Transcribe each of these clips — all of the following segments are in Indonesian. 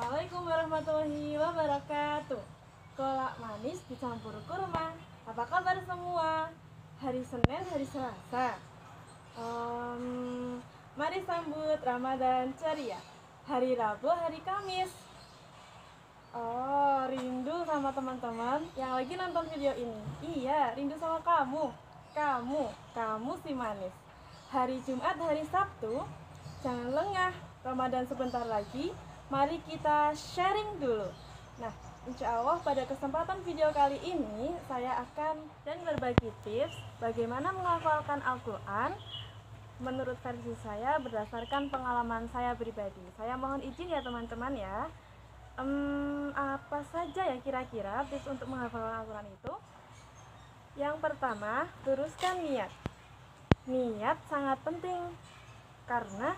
Assalamualaikum warahmatullahi wabarakatuh. Kolak manis dicampur kurma. Apa kabar semua? Hari Senin, hari Selasa. Mari sambut Ramadan ceria. Hari Rabu, hari Kamis. Oh, rindu sama teman-teman yang lagi nonton video ini. Iya, rindu sama kamu. Kamu si manis. Hari Jumat, hari Sabtu. Jangan lengah, Ramadan sebentar lagi. Mari kita sharing dulu. Nah, insya Allah pada kesempatan video kali ini saya akan dan berbagi tips bagaimana menghafalkan Al-Quran menurut versi saya berdasarkan pengalaman saya pribadi. Saya mohon izin ya teman-teman ya. Apa saja ya kira-kira tips untuk menghafalkan Al-Quran itu? Yang pertama, luruskan niat. Niat sangat penting karena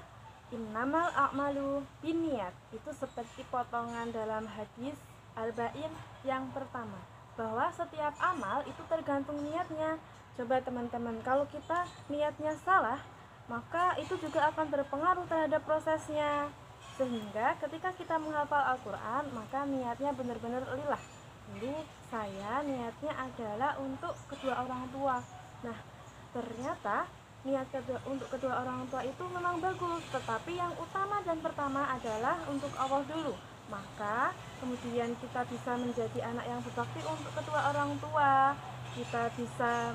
innamal a'malu binniyat, itu seperti potongan dalam hadis Arba'in yang pertama, bahwa setiap amal itu tergantung niatnya. Coba teman-teman, kalau kita niatnya salah, maka itu juga akan berpengaruh terhadap prosesnya. Sehingga ketika kita menghafal Al-Quran, maka niatnya benar-benar lillah. Jadi saya niatnya adalah untuk kedua orang tua. Nah, ternyata niat untuk kedua orang tua itu memang bagus, tetapi yang utama dan pertama adalah untuk Allah dulu. Maka kemudian kita bisa menjadi anak yang berbakti untuk kedua orang tua. Kita bisa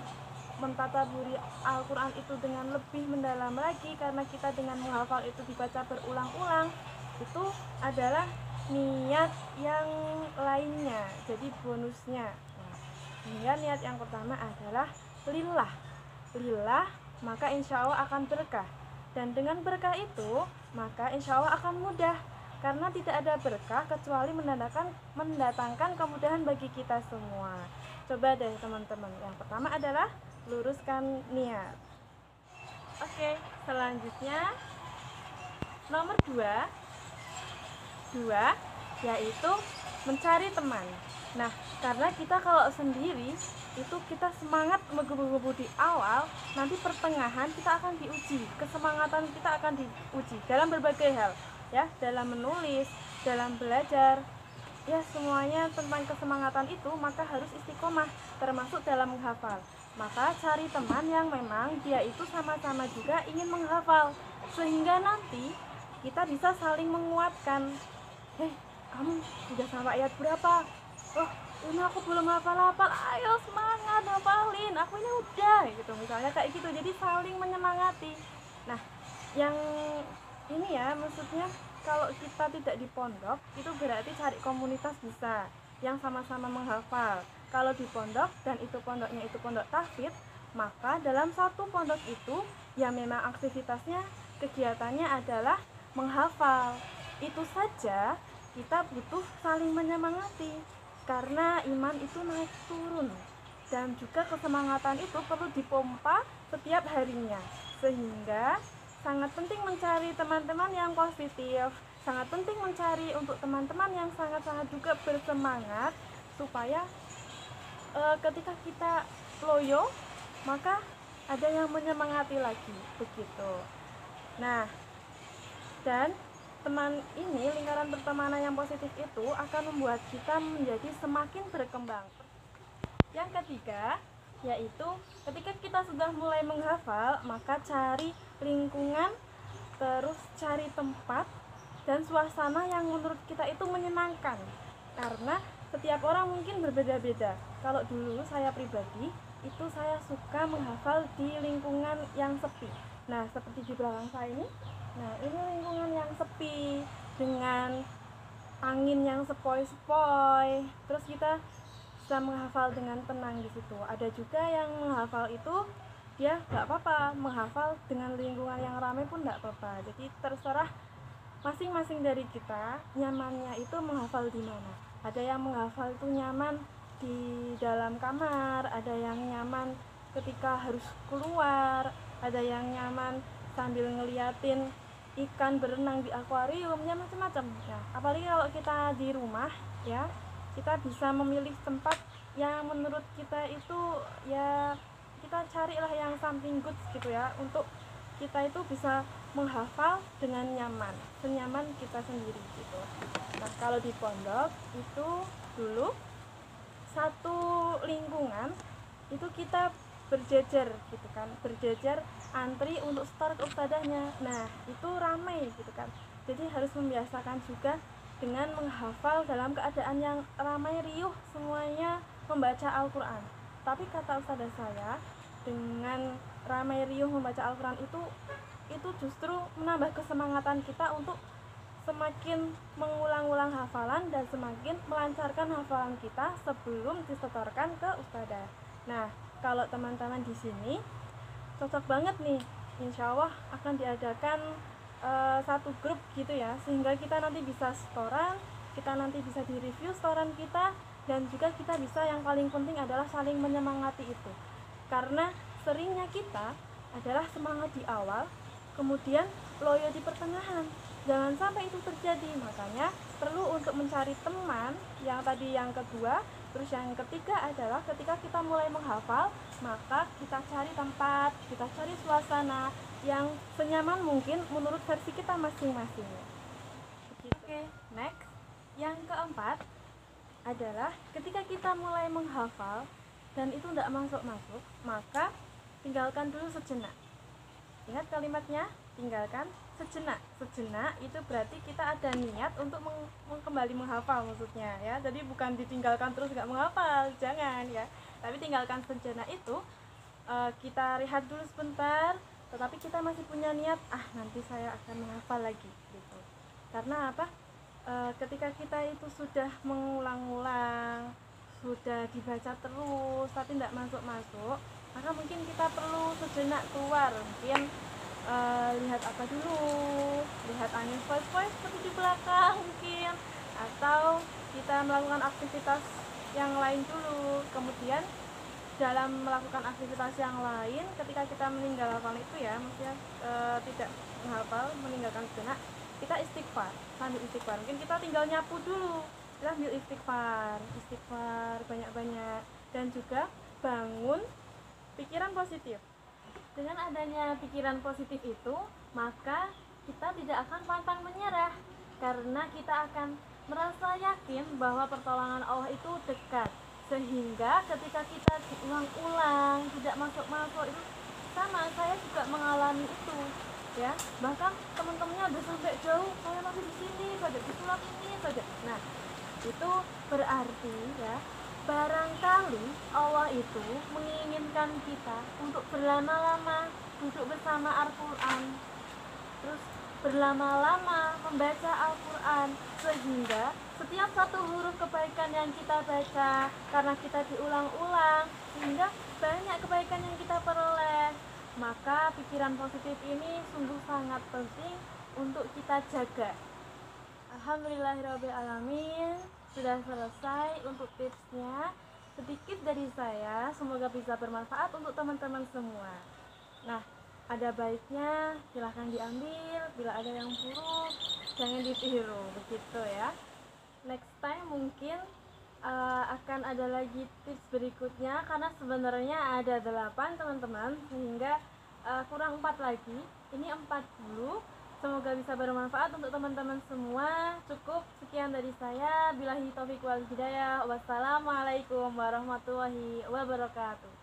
mentadaburi Al-Quran itu dengan lebih mendalam lagi, karena kita dengan menghafal itu dibaca berulang-ulang. Itu adalah niat yang lainnya, jadi bonusnya. Sehingga niat yang pertama adalah lillah, maka insya Allah akan berkah. Dan dengan berkah itu, maka insya Allah akan mudah. Karena tidak ada berkah kecuali mendatangkan kemudahan bagi kita semua. Coba deh teman-teman. Yang pertama adalah luruskan niat. Oke, selanjutnya nomor 2 yaitu mencari teman. Nah, karena kita kalau sendiri itu kita semangat menggebu-gebu di awal, nanti pertengahan kita akan diuji, kesemangatan kita akan diuji dalam berbagai hal, ya, dalam menulis, dalam belajar, ya, semuanya tentang kesemangatan itu, maka harus istiqomah, termasuk dalam menghafal. Maka cari teman yang memang dia itu sama-sama juga ingin menghafal, sehingga nanti kita bisa saling menguatkan. Kamu sudah sampai ayat berapa? Oh, ini aku belum hafal-hafal, ayo semangat hafalin, aku ini udah, gitu misalnya kayak gitu. Jadi saling menyemangati. Nah, yang ini ya, maksudnya kalau kita tidak di pondok, itu berarti cari komunitas bisa yang sama-sama menghafal. Kalau di pondok dan itu pondoknya itu pondok tahfidz, maka dalam satu pondok itu ya memang aktivitasnya, kegiatannya adalah menghafal. Itu saja kita butuh saling menyemangati, karena iman itu naik turun dan juga kesemangatan itu perlu dipompa setiap harinya. Sehingga sangat penting mencari teman-teman yang positif, sangat penting mencari untuk teman-teman yang sangat-sangat juga bersemangat, supaya ketika kita loyo, maka ada yang menyemangati lagi, begitu. Nah, dan teman ini, lingkaran pertemanan yang positif itu akan membuat kita menjadi semakin berkembang. Yang ketiga, yaitu ketika kita sudah mulai menghafal, maka cari lingkungan, terus cari tempat dan suasana yang menurut kita itu menyenangkan. Karena setiap orang mungkin berbeda-beda. Kalau dulu saya pribadi, itu saya suka menghafal di lingkungan yang sepi. Nah, seperti di belakang saya ini. Nah, ini lingkungan yang sepi dengan angin yang sepoi-sepoi. Terus kita bisa menghafal dengan tenang di situ. Ada juga yang menghafal itu ya nggak apa-apa, menghafal dengan lingkungan yang ramai pun nggak apa-apa. Jadi terserah masing-masing dari kita nyamannya itu menghafal di mana. Ada yang menghafal itu nyaman di dalam kamar, ada yang nyaman ketika harus keluar, ada yang nyaman sambil ngeliatin ikan berenang di akuarium, ya macam-macam ya. Apalagi kalau kita di rumah ya, kita bisa memilih tempat yang menurut kita itu ya, kita carilah yang something good gitu ya, untuk kita itu bisa menghafal dengan nyaman, senyaman kita sendiri gitu. Nah, kalau di pondok itu dulu satu lingkungan itu kita berjejer gitu kan, berjejer antri untuk store ke ustadzahnya. Nah, itu ramai gitu kan. Jadi harus membiasakan juga dengan menghafal dalam keadaan yang ramai riuh, semuanya membaca Al-Quran. Tapi kata ustadzah saya, dengan ramai riuh membaca Al-Quran itu justru menambah kesemangatan kita untuk semakin mengulang-ulang hafalan dan semakin melancarkan hafalan kita sebelum disetorkan ke ustadzah. Nah, kalau teman-teman di sini cocok banget nih, insya Allah akan diadakan satu grup gitu ya, sehingga kita nanti bisa setoran, kita nanti bisa direview setoran kita, dan juga kita bisa, yang paling penting adalah saling menyemangati itu. Karena seringnya kita adalah semangat di awal, kemudian loyo di pertengahan. Jangan sampai itu terjadi. Makanya perlu untuk mencari teman. Yang tadi yang kedua. Terus yang ketiga adalah ketika kita mulai menghafal, maka kita cari tempat, kita cari suasana yang senyaman mungkin menurut versi kita masing-masing. Oke, next. Yang keempat adalah ketika kita mulai menghafal dan itu tidak masuk-masuk, maka tinggalkan dulu sejenak. Ingat kalimatnya, tinggalkan sejenak. Sejenak itu berarti kita ada niat untuk kembali menghafal maksudnya ya. Jadi bukan ditinggalkan terus nggak menghafal, jangan ya. Tapi tinggalkan sejenak itu kita rehat dulu sebentar, tetapi kita masih punya niat, nanti saya akan menghafal lagi gitu. Karena apa? Ketika kita itu sudah mengulang-ulang, sudah dibaca terus tapi tidak masuk-masuk, maka mungkin kita perlu sejenak keluar, mungkin lihat apa dulu, lihat angin voice seperti di belakang mungkin, atau kita melakukan aktivitas yang lain dulu. Kemudian dalam melakukan aktivitas yang lain, ketika kita meninggal hafal itu ya, maksudnya tidak menghafal, meninggalkan sejenak, kita istighfar, sambil istighfar. Mungkin kita tinggal nyapu dulu, kita sambil istighfar banyak-banyak, dan juga bangun pikiran positif. Dengan adanya pikiran positif itu, maka kita tidak akan pantang menyerah, karena kita akan merasa yakin bahwa pertolongan Allah itu dekat. Sehingga ketika kita diulang-ulang tidak masuk-masuk, itu sama, saya juga mengalami itu ya. Bahkan teman-temannya udah sampai jauh, saya masih di sini saja, di surat ini saja. Nah, itu berarti ya, barangkali Allah itu menginginkan kita untuk berlama-lama duduk bersama Al-Quran, terus berlama-lama membaca Al-Quran, sehingga setiap satu huruf kebaikan yang kita baca, karena kita diulang-ulang, sehingga banyak kebaikan yang kita peroleh. Maka pikiran positif ini sungguh sangat penting untuk kita jaga. Alhamdulillahirrabbilalamin, sudah selesai untuk tipsnya. Sedikit dari saya, semoga bisa bermanfaat untuk teman-teman semua. Nah, ada baiknya silahkan diambil, bila ada yang buruk jangan ditiru, begitu ya. Next time mungkin akan ada lagi tips berikutnya, karena sebenarnya ada 8 teman-teman, sehingga kurang 4 lagi. Ini 4 dulu. Semoga bisa bermanfaat untuk teman-teman semua. Cukup sekian dari saya. Billahi taufiq wal hidayah. Wassalamualaikum warahmatullahi wabarakatuh.